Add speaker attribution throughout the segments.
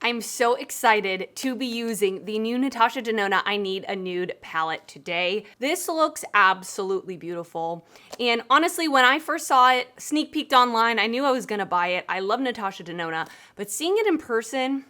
Speaker 1: I'm so excited to be using the new Natasha Denona I Need a Nude palette today. This looks absolutely beautiful. And honestly, when I first saw it, sneak peeked online, I knew I was gonna buy it. I love Natasha Denona, but seeing it in person,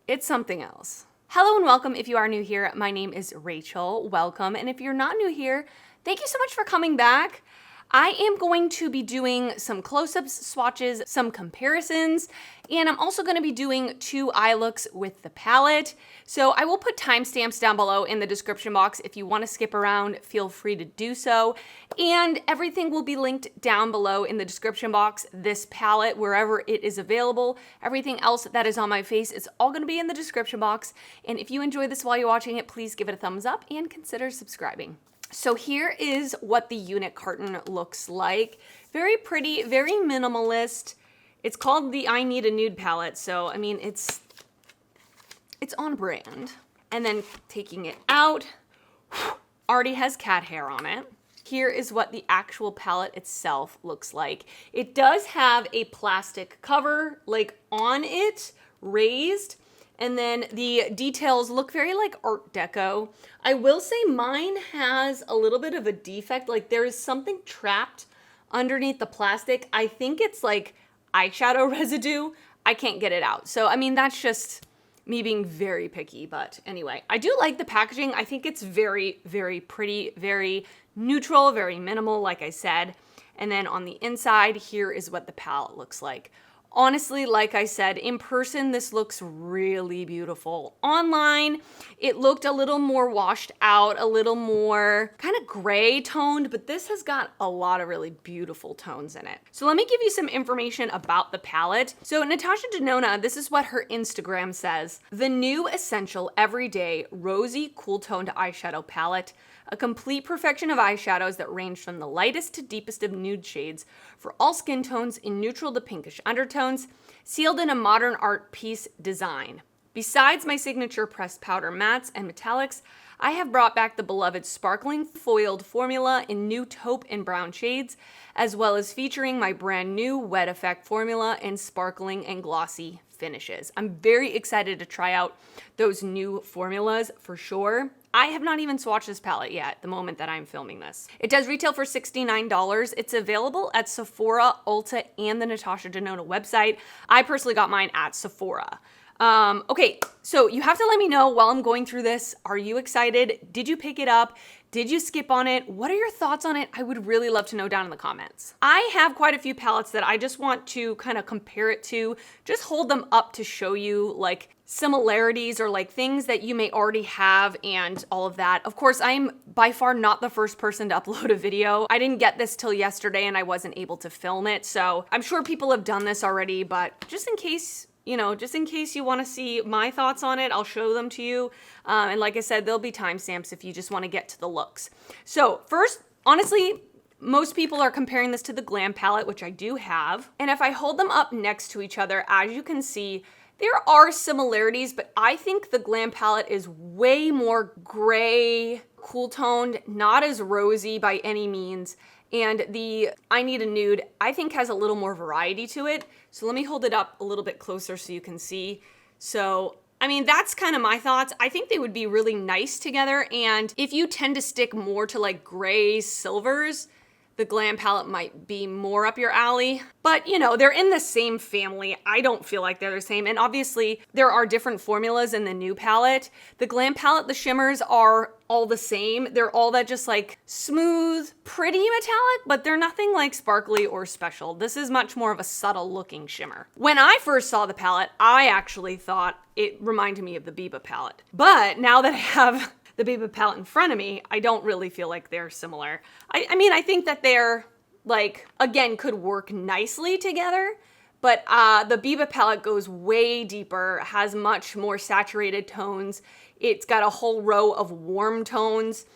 Speaker 1: it's something else. Hello and welcome if you are new here. My name is Rachel, welcome. And if you're not new here, thank you so much for coming back. I am going to be doing some close-ups, swatches, some comparisons, and I'm also going to be doing 2 eye looks with the palette. So I will put timestamps down below in the description box. If you want to skip around, feel free to do so. And everything will be linked down below in the description box. This palette, wherever it is available, everything else that is on my face, it's all going to be in the description box. And if you enjoy this while you're watching it, please give it a thumbs up and consider subscribing. So here is what the unit carton looks like. Very pretty, very minimalist. It's called the I Need a Nude palette, so I mean, it's on brand. And then taking it out, already has cat hair on it. Here is what the actual palette itself looks like. It does have a plastic cover, like on it, raised. And then the details look very like Art Deco. I will say mine has a little bit of a defect. Like there is something trapped underneath the plastic. I think it's like eyeshadow residue. I can't get it out. So, I mean, that's just me being very picky. But anyway, I do like the packaging. I think it's very, very pretty, very neutral, very minimal, like I said. And then on the inside, here is what the palette looks like. Honestly, like I said, in person, this looks really beautiful. Online, it looked a little more washed out, a little more kind of gray toned, but this has got a lot of really beautiful tones in it. So let me give you some information about the palette. So Natasha Denona, this is what her Instagram says. The new essential everyday rosy cool toned eyeshadow palette. A complete perfection of eyeshadows that range from the lightest to deepest of nude shades for all skin tones in neutral to pinkish undertones, sealed in a modern art piece design. Besides my signature pressed powder mattes and metallics, I have brought back the beloved sparkling foiled formula in new taupe and brown shades, as well as featuring my brand new wet effect formula in sparkling and glossy finishes. I'm very excited to try out those new formulas for sure. I have not even swatched this palette yet at the moment that I'm filming this. It does retail for $69. It's available at Sephora, Ulta, and the Natasha Denona website. I personally got mine at Sephora. Okay, so you have to let me know while I'm going through this. Are you excited? Did you pick it up? Did you skip on it? What are your thoughts on it? I would really love to know down in the comments. I have quite a few palettes that I just want to kind of compare it to, just hold them up to show you like similarities or like things that you may already have and all of that. Of course, I'm by far not the first person to upload a video. I didn't get this till yesterday and I wasn't able to film it. So I'm sure people have done this already, but just in case, just in case you want to see my thoughts on it, I'll show them to you. And like I said, there'll be timestamps if you just want to get to the looks. So first, honestly, most people are comparing this to the Glam palette, which I do have. And if I hold them up next to each other, as you can see, there are similarities, but I think the Glam palette is way more gray, cool toned, not as rosy by any means. And the I Need a Nude, I think has a little more variety to it. So let me hold it up a little bit closer so you can see. So, I mean, that's kind of my thoughts. I think they would be really nice together. And if you tend to stick more to like gray silvers, the Glam palette might be more up your alley. But, they're in the same family. I don't feel like they're the same. And obviously, there are different formulas in the new palette. The Glam palette, the shimmers are all the same. They're all that just like smooth, pretty metallic, but they're nothing like sparkly or special. This is much more of a subtle looking shimmer. When I first saw the palette, I actually thought it reminded me of the Biba palette. But now that I have the Biba palette in front of me, I don't really feel like they're similar. I mean, I think that they're like, again, could work nicely together, but the Biba palette goes way deeper, has much more saturated tones. It's got a whole row of warm tones,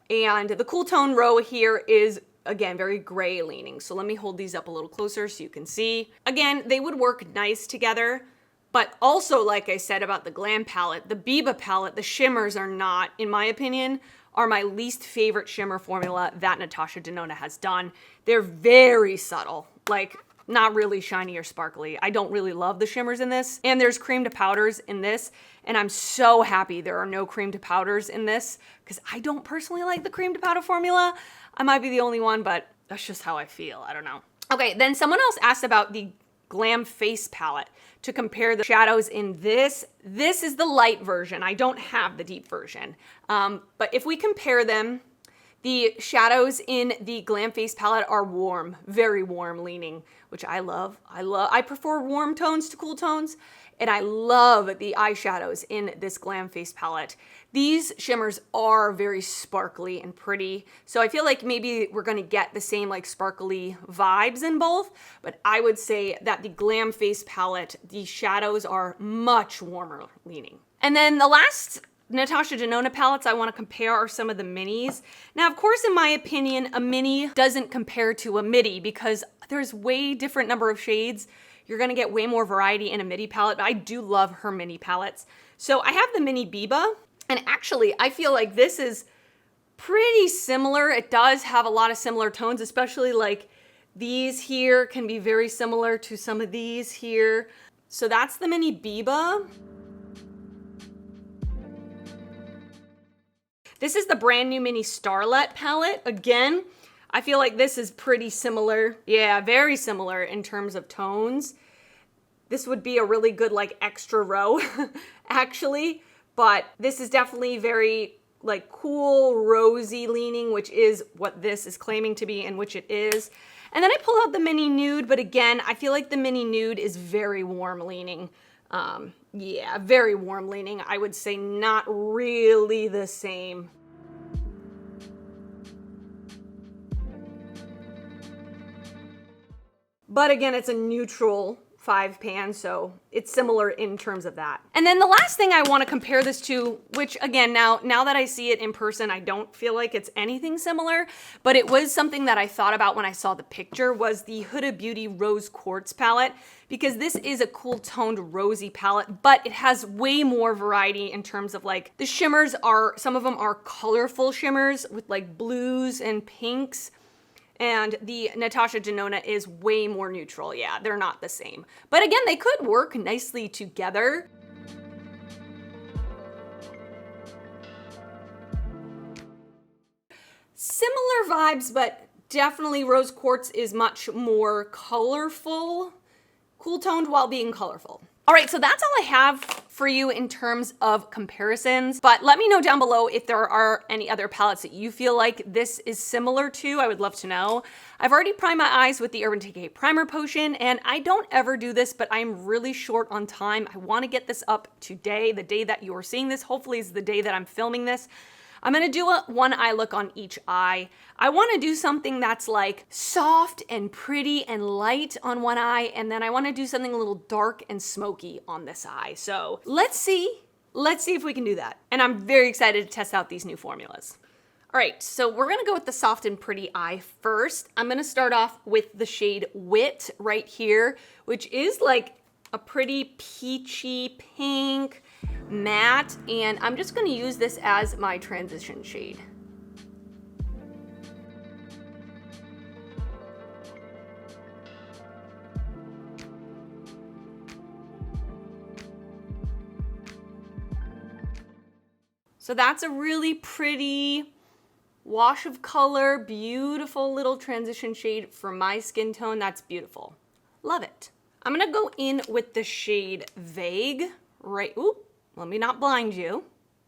Speaker 1: and the cool tone row here is, again, very gray leaning. So let me hold these up a little closer so you can see. Again, they would work nice together. But also, like I said about the Glam palette, the Biba palette, the shimmers are not, in my opinion, are my least favorite shimmer formula that Natasha Denona has done. They're very subtle. Like, not really shiny or sparkly. I don't really love the shimmers in this. And there's cream to powders in this. And I'm so happy there are no cream to powders in this because I don't personally like the cream to powder formula. I might be the only one, but that's just how I feel. I don't know. Okay, then someone else asked about the Glam Face palette to compare the shadows in this. This is the light version. I don't have the deep version. But if we compare them, the shadows in the Glam Face palette are warm, very warm leaning, which I love. I prefer warm tones to cool tones, and I love the eyeshadows in this Glam Face palette. These shimmers are very sparkly and pretty, so I feel like maybe we're gonna get the same like sparkly vibes in both, but I would say that the Glam Face palette, the shadows are much warmer leaning. And then the last Natasha Denona palettes I want to compare are some of the minis. Now, of course, in my opinion, a mini doesn't compare to a midi because there's way different number of shades. You're going to get way more variety in a midi palette, but I do love her mini palettes. So I have the mini Biba, and actually I feel like this is pretty similar. It does have a lot of similar tones, especially like these here can be very similar to some of these here. So that's the mini Biba. This is the brand new mini Starlet palette. Again, I feel like this is pretty similar. Yeah, very similar in terms of tones. This would be a really good like extra row, actually. But this is definitely very like cool, rosy leaning, which is what this is claiming to be and which it is. And then I pull out the mini Nude, but again, I feel like the mini Nude is very warm leaning. Yeah, very warm leaning. I would say not really the same. But again, it's a neutral 5 pan, so it's similar in terms of that. And then the last thing I want to compare this to, which again, now that I see it in person, I don't feel like it's anything similar, but it was something that I thought about when I saw the picture, was the Huda Beauty Rose Quartz palette, because this is a cool toned rosy palette, but it has way more variety in terms of like, the shimmers are, some of them are colorful shimmers with like blues and pinks. And the Natasha Denona is way more neutral. Yeah, they're not the same. But again, they could work nicely together. Similar vibes, but definitely Rose Quartz is much more colorful, cool toned while being colorful. All right, so that's all I have for you in terms of comparisons, but let me know down below if there are any other palettes that you feel like this is similar to. I would love to know. I've already primed my eyes with the Urban Decay Primer Potion, and I don't ever do this, but I'm really short on time. I wanna get this up today, the day that you're seeing this, hopefully is the day that I'm filming this. I'm gonna do a one eye look on each eye. I wanna do something that's like soft and pretty and light on one eye, and then I wanna do something a little dark and smoky on this eye. So let's see if we can do that. And I'm very excited to test out these new formulas. All right, so we're gonna go with the soft and pretty eye first. I'm gonna start off with the shade Wit right here, which is like a pretty peachy pink, matte, and I'm just going to use this as my transition shade. So that's a really pretty wash of color, beautiful little transition shade for my skin tone. That's beautiful. Love it. I'm going to go in with the shade Vague right, let me not blind you,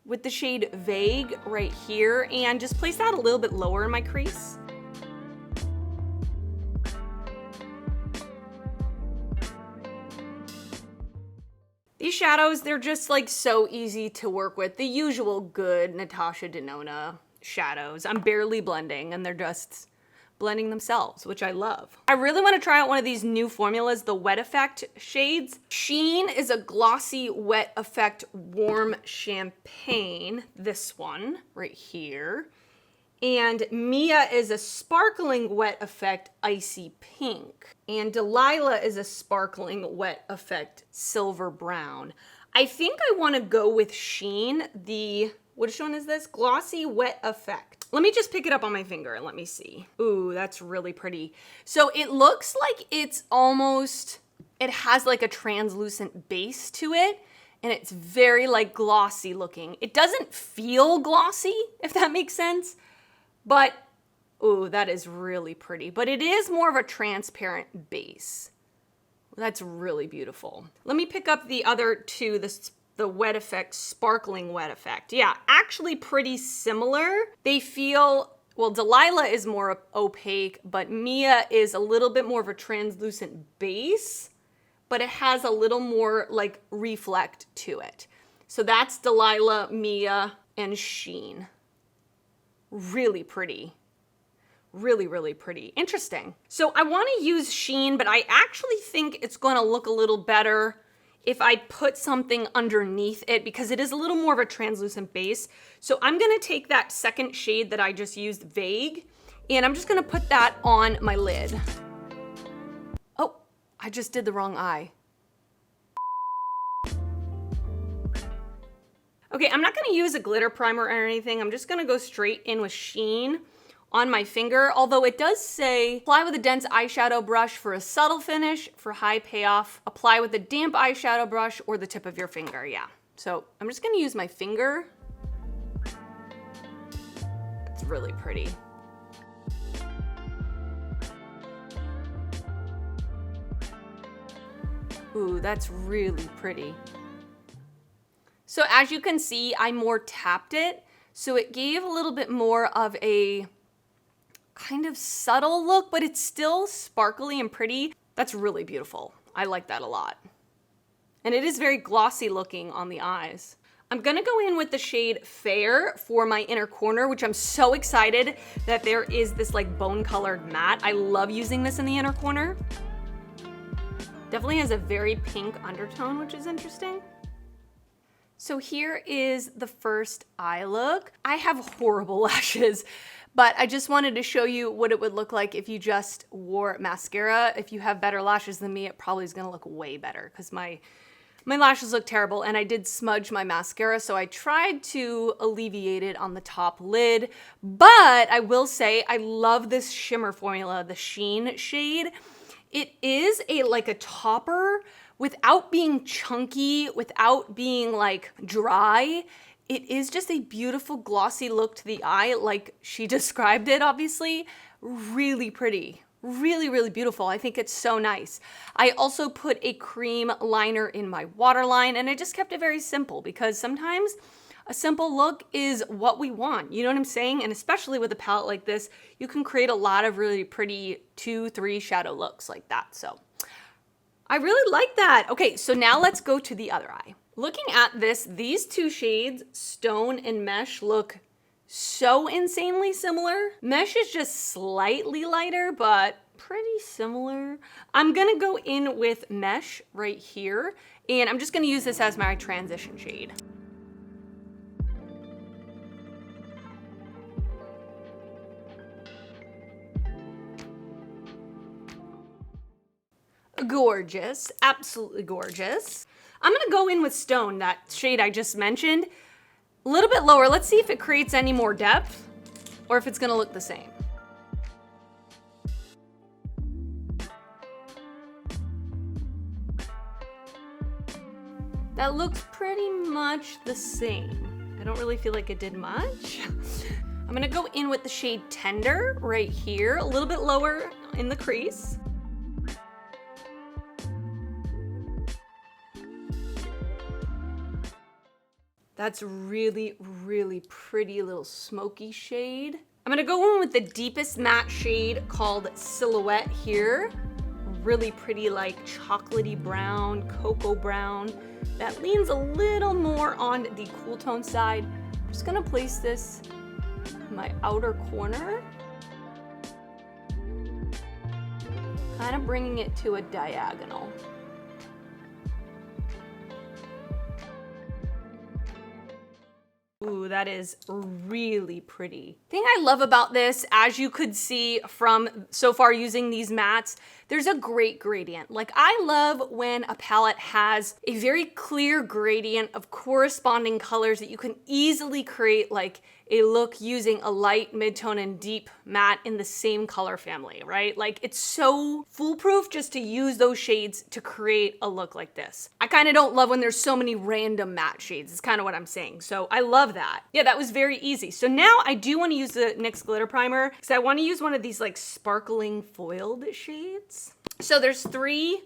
Speaker 1: with the shade Vague right here, and just place that a little bit lower in my crease. These shadows, they're just like so easy to work with. The usual good Natasha Denona shadows. I'm barely blending and they're just blending themselves, which I love. I really want to try out one of these new formulas, the Wet Effect shades. Sheen is a glossy Wet Effect warm champagne, this one right here. And Mia is a sparkling Wet Effect icy pink. And Delilah is a sparkling Wet Effect silver brown. I think I want to go with Sheen, which one is this? Glossy Wet Effect. Let me just pick it up on my finger and let me see. Ooh, that's really pretty. So it looks like it's almost, it has like a translucent base to it, and it's very like glossy looking. It doesn't feel glossy, if that makes sense, but ooh, that is really pretty. But it is more of a transparent base. That's really beautiful. Let me pick up the other two, the wet effect, sparkling wet effect. Yeah, actually pretty similar. They feel, well, Delilah is more opaque, but Mia is a little bit more of a translucent base, but it has a little more like reflect to it. So that's Delilah, Mia, and Sheen. Really pretty. Really, really pretty. Interesting. So I want to use Sheen, but I actually think it's going to look a little better if I put something underneath it, because it is a little more of a translucent base. So I'm going to take that second shade that I just used, Vague, and I'm just going to put that on my lid. Oh, I just did the wrong eye. Okay, I'm not going to use a glitter primer or anything. I'm just going to go straight in with Sheen on my finger, although it does say, apply with a dense eyeshadow brush for a subtle finish, for high payoff, apply with a damp eyeshadow brush or the tip of your finger, yeah. So I'm just gonna use my finger. It's really pretty. Ooh, that's really pretty. So as you can see, I more tapped it, so it gave a little bit more of a kind of subtle look, but it's still sparkly and pretty. That's really beautiful. I like that a lot. And it is very glossy looking on the eyes. I'm gonna go in with the shade Fair for my inner corner, which I'm so excited that there is this like bone colored matte. I love using this in the inner corner. Definitely has a very pink undertone, which is interesting. So here is the first eye look. I have horrible lashes, but I just wanted to show you what it would look like if you just wore mascara. If you have better lashes than me, it probably is gonna look way better because my lashes look terrible, and I did smudge my mascara, so I tried to alleviate it on the top lid. But I will say I love this shimmer formula, the Sheen shade. It is like a topper without being chunky, without being like dry. It is just a beautiful glossy look to the eye, like she described it, obviously. Really pretty, really, really beautiful. I think it's so nice. I also put a cream liner in my waterline, and I just kept it very simple because sometimes a simple look is what we want. You know what I'm saying? And especially with a palette like this, you can create a lot of really pretty 2-3 shadow looks like that. So I really like that. Okay, so now let's go to the other eye. Looking at this, these two shades, Stone and Mesh, look so insanely similar. Mesh is just slightly lighter, but pretty similar. I'm gonna go in with Mesh right here, and I'm just gonna use this as my transition shade. Gorgeous, absolutely gorgeous. I'm gonna go in with Stone, that shade I just mentioned, a little bit lower. Let's see if it creates any more depth or if it's gonna look the same. That looks pretty much the same. I don't really feel like it did much. I'm gonna go in with the shade Tender right here, a little bit lower in the crease. That's really, really pretty little smoky shade. I'm gonna go in with the deepest matte shade called Silhouette here. Really pretty like chocolatey brown, cocoa brown. That leans a little more on the cool tone side. I'm just gonna place this in my outer corner. Kind of bringing it to a diagonal. Ooh, that is really pretty. The thing I love about this, as you could see from so far using these mattes, there's a great gradient. Like I love when a palette has a very clear gradient of corresponding colors that you can easily create like a look using a light, mid-tone, and deep matte in the same color family, right? Like it's so foolproof just to use those shades to create a look like this. I kind of don't love when there's so many random matte shades. It's kind of what I'm saying. So I love that. Yeah, that was very easy. So now I do want to use the NYX glitter primer because I want to use one of these like sparkling foiled shades. So there's 3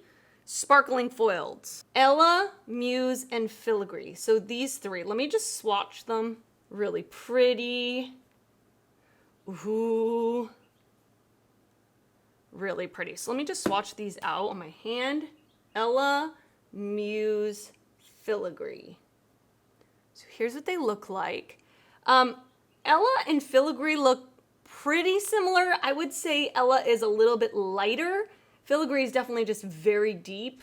Speaker 1: sparkling foileds: Ella, Muse, and Filigree. So these 3, let me just swatch them. Really pretty. Ooh. Really pretty. So let me just swatch these out on my hand. Ella, Muse, Filigree. So here's what they look like. Ella and Filigree look pretty similar. I would say Ella is a little bit lighter. Filigree is definitely just very deep.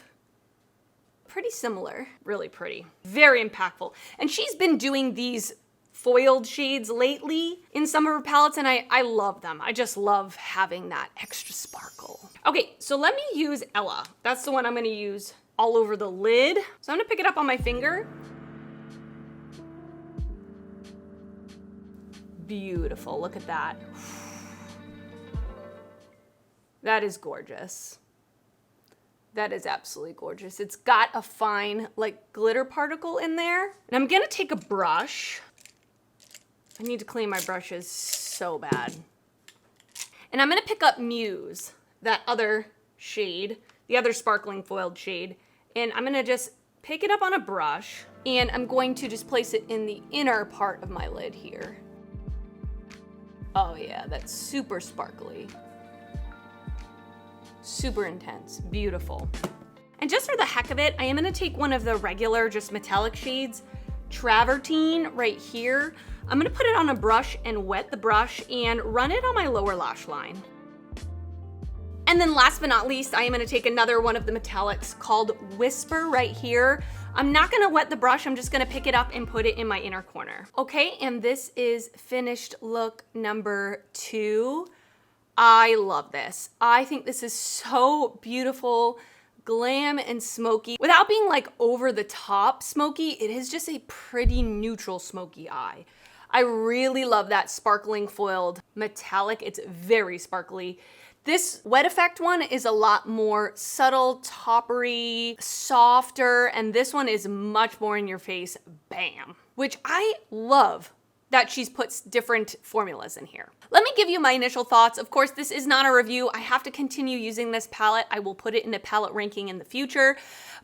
Speaker 1: Pretty similar. Really pretty. Very impactful. And she's been doing these foiled shades lately in some of her palettes, and I love them. I just love having that extra sparkle. Okay, so let me use Ella. That's the one I'm gonna use all over the lid. So I'm gonna pick it up on my finger. Beautiful, look at that. That is gorgeous. That is absolutely gorgeous. It's got a fine like glitter particle in there. And I'm gonna take a brush. I need to clean my brushes so bad. And I'm gonna pick up Muse, that other shade, the other sparkling foiled shade, and I'm gonna just pick it up on a brush, and I'm going to just place it in the inner part of my lid here. Oh yeah, that's super sparkly. Super intense, beautiful. And just for the heck of it, I am gonna take one of the regular, just metallic shades, Travertine right here. I'm gonna put it on a brush and wet the brush and run it on my lower lash line. And then last but not least, I am gonna take another one of the metallics called Whisper right here. I'm not gonna wet the brush, I'm just gonna pick it up and put it in my inner corner. Okay, and this is finished look number 2. I love this. I think this is so beautiful, glam and smoky. Without being like over the top smoky, it is just a pretty neutral smoky eye. I really love that sparkling foiled metallic. It's very sparkly. This wet effect one is a lot more subtle, toppery, softer, and this one is much more in your face, bam. Which I love that she's put different formulas in here. Let me give you my initial thoughts. Of course, this is not a review. I have to continue using this palette. I will put it in a palette ranking in the future.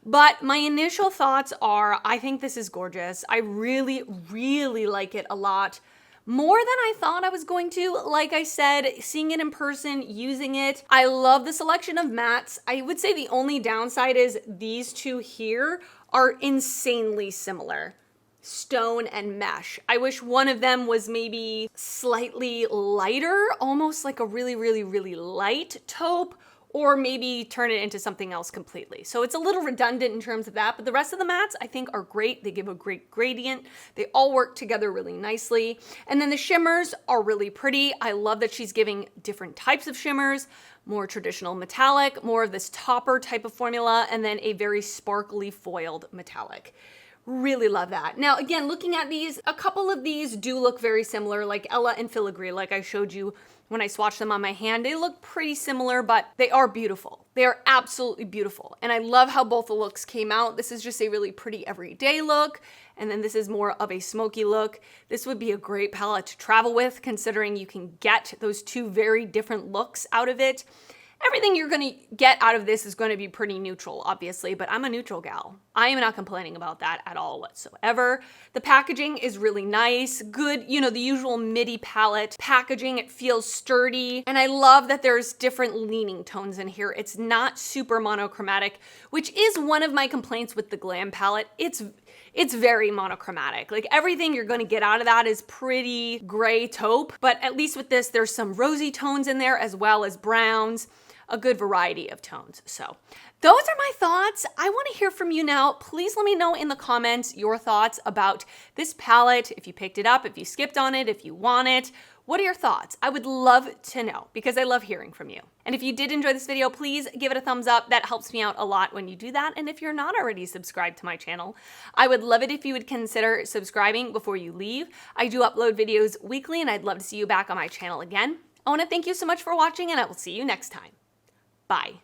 Speaker 1: But my initial thoughts are, I think this is gorgeous. I really, really like it a lot. More than I thought I was going to. Like I said, seeing it in person, using it. I love the selection of mattes. I would say the only downside is these 2 here are insanely similar. Stone and Mesh. I wish one of them was maybe slightly lighter, almost like a really, really, really light taupe, or maybe turn it into something else completely. So it's a little redundant in terms of that, but the rest of the mattes I think are great. They give a great gradient. They all work together really nicely. And then the shimmers are really pretty. I love that she's giving different types of shimmers, more traditional metallic, more of this topper type of formula, and then a very sparkly foiled metallic. Really love that. Now, again, looking at these, a couple of these do look very similar, like Ella and Filigree, like I showed you when I swatched them on my hand. They look pretty similar, but they are beautiful. They are absolutely beautiful. And I love how both the looks came out. This is just a really pretty everyday look. And then this is more of a smoky look. This would be a great palette to travel with, considering you can get those 2 very different looks out of it. Everything you're gonna get out of this is gonna be pretty neutral, obviously, but I'm a neutral gal. I am not complaining about that at all whatsoever. The packaging is really nice, good, you know, the usual midi palette packaging. It feels sturdy, and I love that there's different leaning tones in here. It's not super monochromatic, which is one of my complaints with the Glam palette. It's very monochromatic. Like everything you're gonna get out of that is pretty gray taupe, but at least with this, there's some rosy tones in there as well as browns, a good variety of tones. So those are my thoughts. I wanna hear from you now. Please let me know in the comments your thoughts about this palette, if you picked it up, if you skipped on it, if you want it. What are your thoughts? I would love to know because I love hearing from you. And if you did enjoy this video, please give it a thumbs up. That helps me out a lot when you do that. And if you're not already subscribed to my channel, I would love it if you would consider subscribing before you leave. I do upload videos weekly and I'd love to see you back on my channel again. I want to thank you so much for watching and I will see you next time. Bye.